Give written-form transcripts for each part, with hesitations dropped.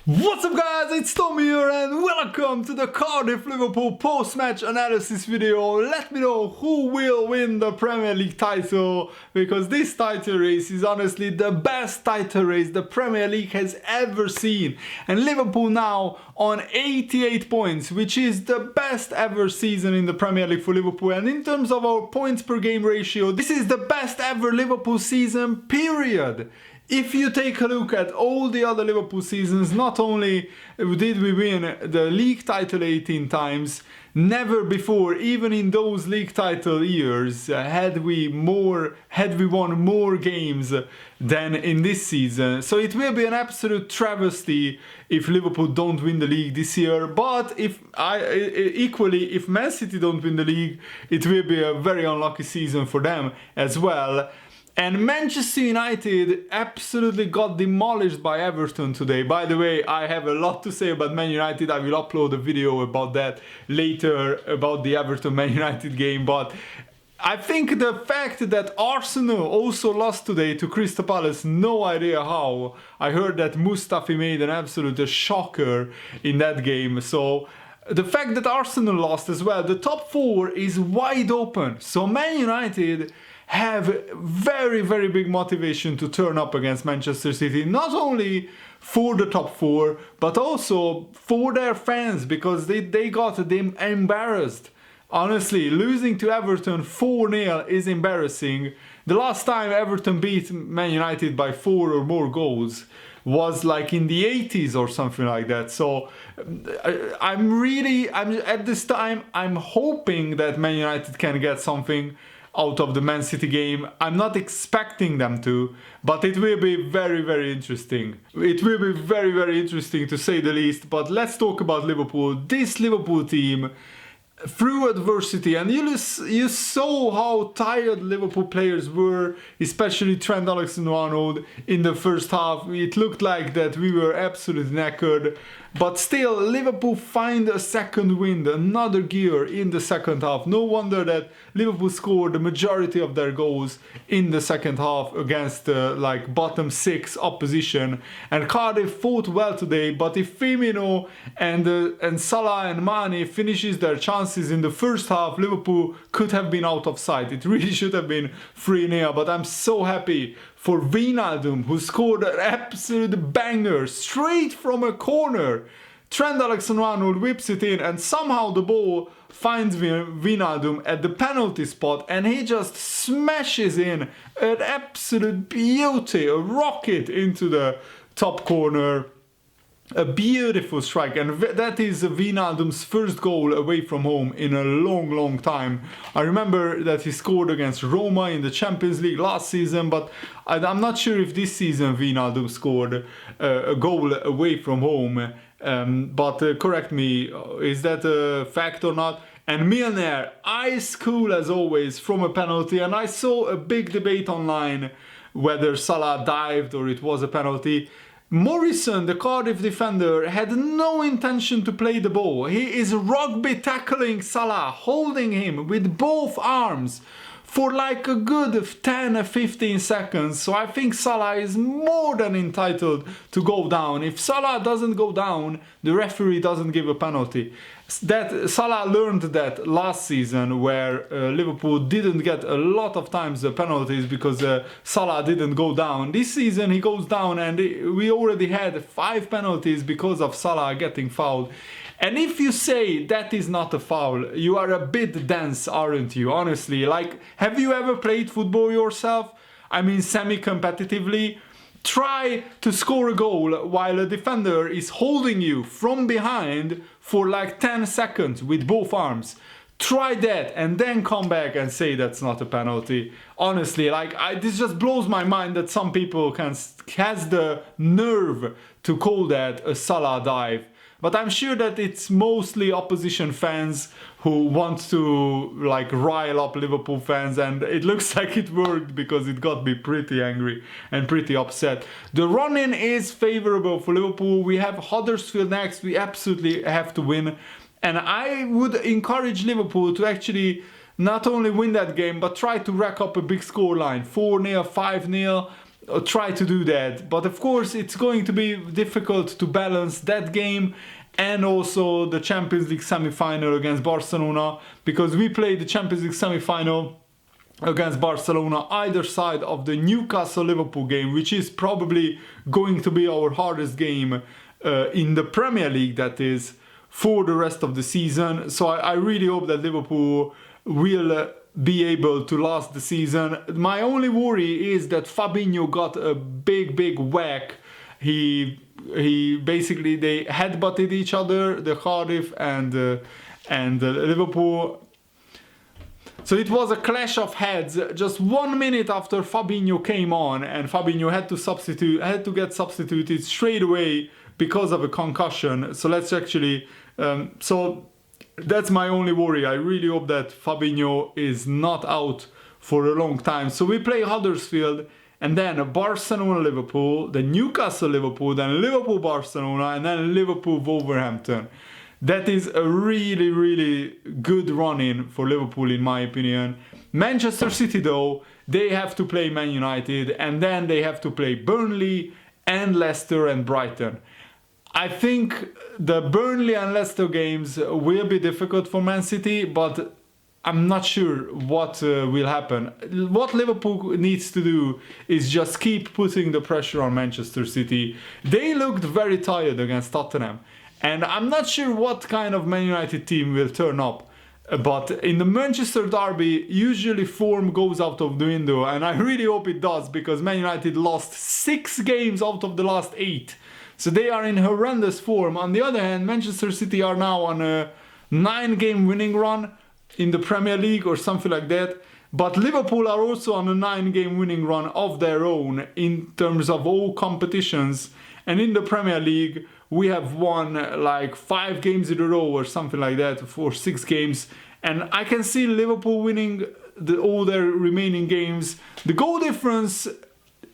What's up guys, it's Tommy here and welcome to the Cardiff Liverpool post-match analysis video. Let me know who will win the Premier League title, because this title race is honestly the best title race the Premier League has ever seen. And Liverpool now on 88 points, which is the best ever season in the Premier League for Liverpool. And in terms of our points per game ratio, this is the best ever Liverpool season, period. If you take a look at all the other Liverpool seasons, not only did we win the league title 18 times, never before, even in those league title years, had we won more games than in this season. So it will be an absolute travesty if Liverpool don't win the league this year. But if Man City don't win the league, it will be a very unlucky season for them as well. And Manchester United absolutely got demolished by Everton today. By the way, I have a lot to say about Man United. I will upload a video about that later, about the Everton-Man United game. But I think the fact that Arsenal also lost today to Crystal Palace, no idea how. I heard that Mustafi made an absolute shocker in that game. So the fact that Arsenal lost as well, the top four is wide open. So Man United have very, very big motivation to turn up against Manchester City, not only for the top four, but also for their fans, because they got them embarrassed. Honestly, losing to Everton 4-0 is embarrassing. The last time Everton beat Man United by 4 or more goals was like in the 80s or something like that. So at this time, I'm hoping that Man United can get something out of the Man City game. I'm not expecting them to, but it will be very, very interesting. It will be very, very interesting to say the least. But let's talk about Liverpool. This Liverpool team, through adversity, and you saw how tired Liverpool players were, especially Trent Alexander-Arnold in the first half. It looked like that we were absolutely knackered. But still, Liverpool find a second wind, another gear in the second half. No wonder that Liverpool scored the majority of their goals in the second half against like bottom six opposition. And Cardiff fought well today, but if Firmino and Salah and Mane finishes their chances in the first half, Liverpool could have been out of sight. It really should have been 3-0, but I'm so happy for Wijnaldum, who scored an absolute banger straight from a corner. Trent Alexander-Arnold whips it in, and somehow the ball finds Wijnaldum at the penalty spot, and he just smashes in an absolute beauty, a rocket into the top corner. A beautiful strike, and that is Wijnaldum's first goal away from home in a long, long time. I remember that he scored against Roma in the Champions League last season, but I'm not sure if this season Wijnaldum scored a goal away from home. But correct me, is that a fact or not? And Milner, ice cool as always from a penalty, and I saw a big debate online whether Salah dived or it was a penalty. Morrison, the Cardiff defender, had no intention to play the ball. He is rugby tackling Salah, holding him with both arms for like a good 10-15 seconds. So I think Salah is more than entitled to go down. If Salah doesn't go down, the referee doesn't give a penalty. That Salah learned that last season, where Liverpool didn't get a lot of times the penalties because Salah didn't go down. This season he goes down, and we already had 5 penalties because of Salah getting fouled. And if you say that is not a foul, you are a bit dense, aren't you? Honestly, like, have you ever played football yourself? I mean, semi-competitively? Try to score a goal while a defender is holding you from behind for like 10 seconds with both arms. Try that and then come back and say that's not a penalty. Honestly, like, this just blows my mind that some people has the nerve to call that a Salah dive. But I'm sure that it's mostly opposition fans who want to like rile up Liverpool fans, and it looks like it worked because it got me pretty angry and pretty upset. The run-in is favourable for Liverpool. We have Huddersfield next. We absolutely have to win. And I would encourage Liverpool to actually not only win that game, but try to rack up a big scoreline. 4-0, 5-0. try to do that. But of course, it's going to be difficult to balance that game and also the Champions League semi-final against Barcelona, because we played the Champions League semi-final against Barcelona either side of the Newcastle-Liverpool game, which is probably going to be our hardest game in the Premier League, that is, for the rest of the season. So I really hope that Liverpool will be able to last the season. My only worry is that Fabinho got a big whack. He basically, they headbutted each other, the Cardiff and Liverpool. So it was a clash of heads just 1 minute after Fabinho came on, and Fabinho had to get substituted straight away because of a concussion. So let's actually, so that's my only worry. I really hope that Fabinho is not out for a long time. So we play Huddersfield, and then Barcelona-Liverpool, then Newcastle-Liverpool, then Liverpool-Barcelona, and then Liverpool-Wolverhampton. That is a really good run-in for Liverpool, in my opinion. Manchester City, though, they have to play Man United, and then they have to play Burnley and Leicester and Brighton. I think the Burnley and Leicester games will be difficult for Man City, but I'm not sure what will happen. What Liverpool needs to do is just keep putting the pressure on Manchester City. They looked very tired against Tottenham, and I'm not sure what kind of Man United team will turn up. But in the Manchester derby, usually form goes out of the window, and I really hope it does, because Man United lost 6 games out of the last 8. So they are in horrendous form. On the other hand, Manchester City are now on a 9-game winning run in the Premier League or something like that. But Liverpool are also on a 9-game winning run of their own in terms of all competitions. And in the Premier League, we have won like 5 games in a row or something like that, for 6 games. And I can see Liverpool winning all their remaining games. The goal difference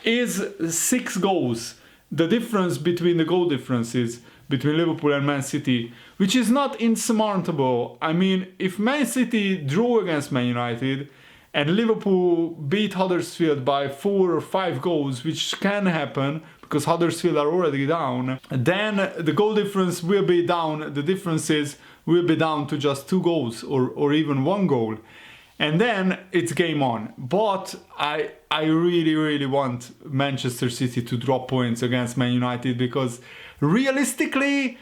is 6 goals. The difference between the goal differences between Liverpool and Man City, which is not insurmountable. I mean, if Man City draw against Man United and Liverpool beat Huddersfield by 4 or 5 goals, which can happen because Huddersfield are already down, then the goal difference will be down, the differences will be down to just 2 goals or even 1 goal. And then it's game on. But I really want Manchester City to drop points against Man United, because realistically,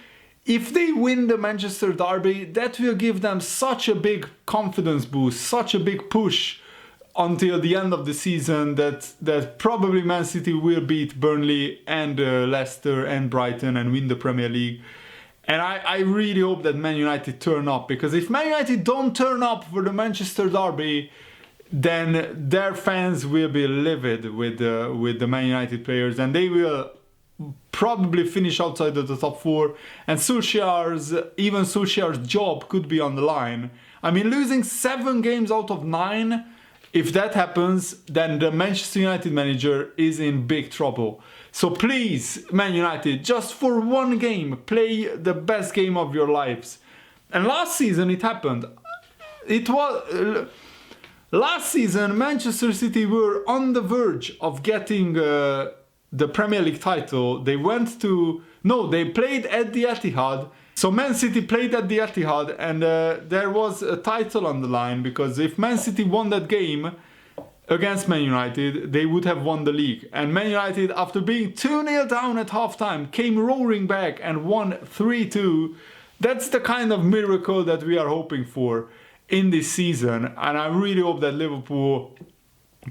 if they win the Manchester derby, that will give them such a big confidence boost, such a big push until the end of the season, that probably Man City will beat Burnley and Leicester and Brighton and win the Premier League. And I really hope that Man United turn up, because if Man United don't turn up for the Manchester derby, then their fans will be livid with the Man United players, and they will probably finish outside of the top 4. And Solskjaer's job could be on the line. I mean, losing 7 games out of 9, if that happens, then the Manchester United manager is in big trouble. So please, Man United, just for 1 game, play the best game of your lives. And last season it happened. Last season, Manchester City were on the verge of getting the Premier League title. They played at the Etihad. So Man City played at the Etihad, and there was a title on the line, because if Man City won that game against Man United, they would have won the league. And Man United, after being 2-0 down at halftime, came roaring back and won 3-2. That's the kind of miracle that we are hoping for in this season. And I really hope that Liverpool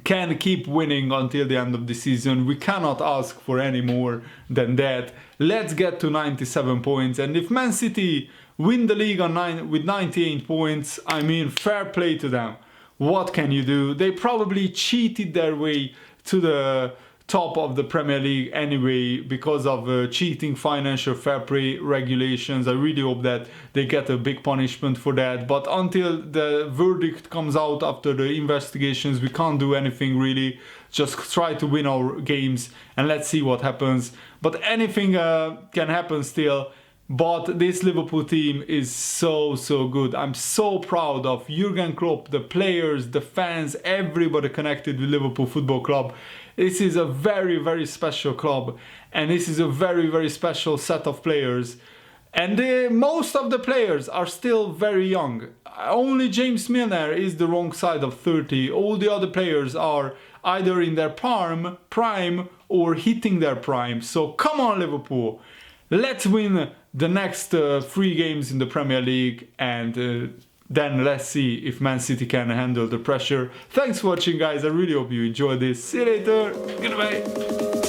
can keep winning until the end of the season. We cannot ask for any more than that. Let's get to 97 points. And if Man City win the league with 98 points, I mean, fair play to them. What can you do? They probably cheated their way to the top of the Premier League anyway because of cheating financial fair play regulations. I really hope that they get a big punishment for that. But until the verdict comes out after the investigations, we can't do anything really. Just try to win our games and let's see what happens. But anything can happen still. But this Liverpool team is so good. I'm so proud of Jurgen Klopp, the players, the fans, everybody connected with Liverpool Football Club. This is a very, very special club, and this is a very, very special set of players. And most of the players are still very young. Only James Milner is the wrong side of 30. All the other players are either in their prime or hitting their prime. So come on, Liverpool. Let's win the next 3 games in the Premier League, and then let's see if Man City can handle the pressure. Thanks for watching, guys. I really hope you enjoyed this. See you later. Goodbye.